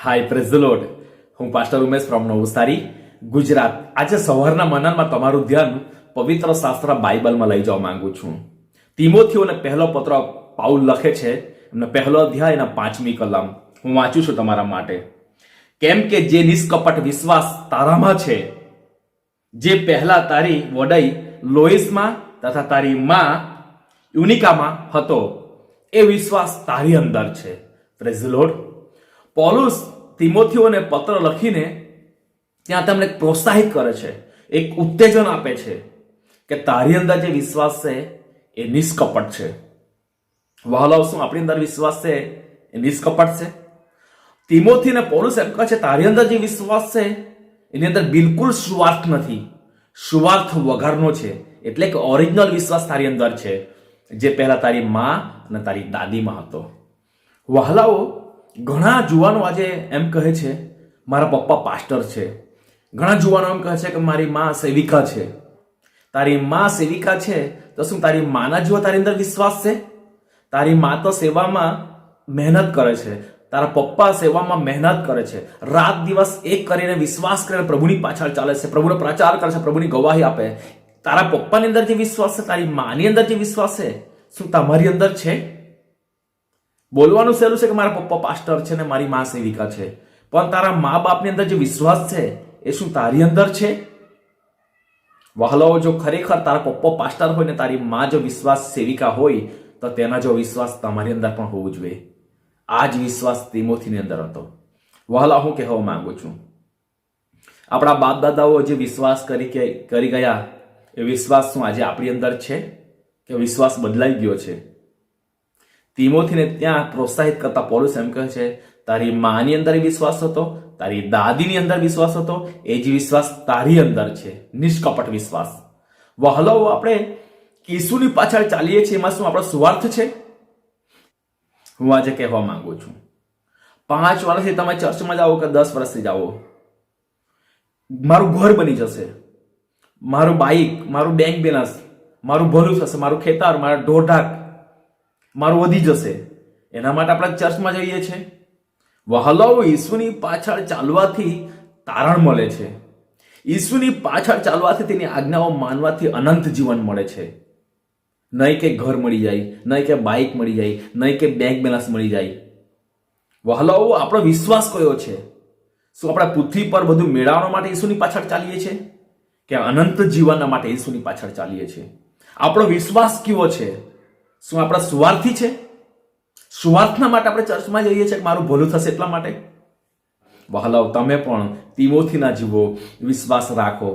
Hi praise the Lord. હું pastor Umesh from Navsari, Gujarat. આજે સવારના મનનમાં તમારું ધ્યાન પવિત્ર શાસ્ત્ર બાઇબલમાં લઈ જવા માંગુ છું. તિમોથીઓને પહેલો પત્ર પાઉલ લખે છે, એમનો પહેલો અધ્યાય એના 5મી કલમ હું વાંચું છું તમારા માટે. કેમ કે જે નિષ્કપટ વિશ્વાસ તારામાં છે, જે પહેલા તારી વડાઈ લોઇસમાં તથા તારી માં યુનિકામાં હતો, એ વિશ્વાસ તારી અંદર છે. Praise the Lord. પૌલુસ તિમોથીઓને પત્ર લખીને ત્યાં તમને પ્રોત્સાહિત કરે છે, એક ઉત્તેજન આપે છે કે તારી અંદર જે વિશ્વાસ છે એ નિષ્કપટ છે. વહાલાઓ, શું આપણી અંદર વિશ્વાસ છે એ નિષ્કપટ છે? તિમોથીને પૌલુસ એમ કહે છે તારી અંદર જે વિશ્વાસ છે એની અંદર બિલકુલ સુવાર્થ નથી, સુવાર્થ વગરનો છે. એટલે કે ઓરિજિનલ વિશ્વાસ તારી અંદર છે, જે પહેલા તારી માં અને તારી દાદીમાં હતો. વહાલાઓ, ઘણા જુવાનો આજે એમ કહે છે મારા પપ્પા પાસ્ટર છે. ઘણા જુવાનો એમ કહે છે કે મારી માં સેવિકા છે. તારી માં સેવિકા છે તો શું તારી માના જેવો તારી અંદર વિશ્વાસ છે? તારી માં તો સેવામાં મહેનત કરે છે, તારા પપ્પા સેવામાં મહેનત કરે છે, રાત દિવસ એક કરીને વિશ્વાસ કરીને પ્રભુની પાછળ ચાલે છે, પ્રભુનો પ્રચાર કરે છે, પ્રભુની ગવાહી આપે. તારા પપ્પાની અંદર જે વિશ્વાસ છે, તારી માની અંદર જે વિશ્વાસ છે, શું તમારી અંદર છે? બોલવાનું સહેલું છે કે મારા પપ્પા પાસ્ટર છે ને મારી માં સેવિકા છે, પણ તારા મા બાપની અંદર જે વિશ્વાસ છે એ શું તારી અંદર છે? વહાલાઓ, જો ખરેખર તારા પપ્પા પાસ્ટર હોય ને તારી માં જો વિશ્વાસ સેવિકા હોય તો તેના જો વિશ્વાસ તમારી અંદર પણ હોવું જોઈએ. આ જ વિશ્વાસ તિમોથીની અંદર હતો. વહાલા, હું કહેવા માંગુ છું, આપણા બાપ દાદાઓ જે વિશ્વાસ કરી ગયા એ વિશ્વાસ શું આજે આપણી અંદર છે કે વિશ્વાસ બદલાઈ ગયો છે? તિમોથીને ત્યાં પ્રોત્સાહિત કરતા પૌલુસ એમ કહે છે તારી માની અંદર વિશ્વાસ હતો, તારી દાદીની અંદર વિશ્વાસ હતો, એ જ વિશ્વાસ તારી અંદર છે, નિષ્કપટ વિશ્વાસ. વહાલાઓ, આપણે ઈસુની પાછળ ચાલીએ છીએ, એમાં શું આપણો સ્વાર્થ છે? હું આજે કહેવા માંગુ છું, 5 વર્ષથી તમે ચર્ચમાં જાઓ કે 10 વર્ષથી જાઓ, મારું ઘર બની જશે, મારું બાઇક, મારું બેંક બેલેન્સ, મારું ભલું થશે, મારું ખેતર, મારા ઢોરઢાક મારું વધી જશે, એના માટે આપણે ચર્ચમાં જઈએ છીએ. વહાલાઓ, ઈસુની પાછળ ચાલવાથી તારણ મળે છે. ઈસુની પાછળ ચાલવાથી તેની આજ્ઞાઓ માનવાથી અનંત જીવન મળે છે. નહીં કે ઘર મળી જાય, નહીં કે બાઇક મળી જાય, નહીં કે બેંક બેલેન્સ મળી જાય. વહાલાઓ, આપણો વિશ્વાસ કયો છે? શું આપણે પૃથ્વી પર બધું મેળવવા માટે ઈસુની પાછળ ચાલીએ છીએ કે અનંત જીવનના માટે ઈસુની પાછળ ચાલીએ છીએ? આપણો વિશ્વાસ કેવો છે? શું આપણે સ્વાર્થી છે? સ્વાર્થના માટે આપણે ચર્ચમાં જઈએ છીએ કે મારું ભલું થશે એટલા માટે? વહાલાઓ, તમે પણ તિમોથીના જેવો વિશ્વાસ રાખો.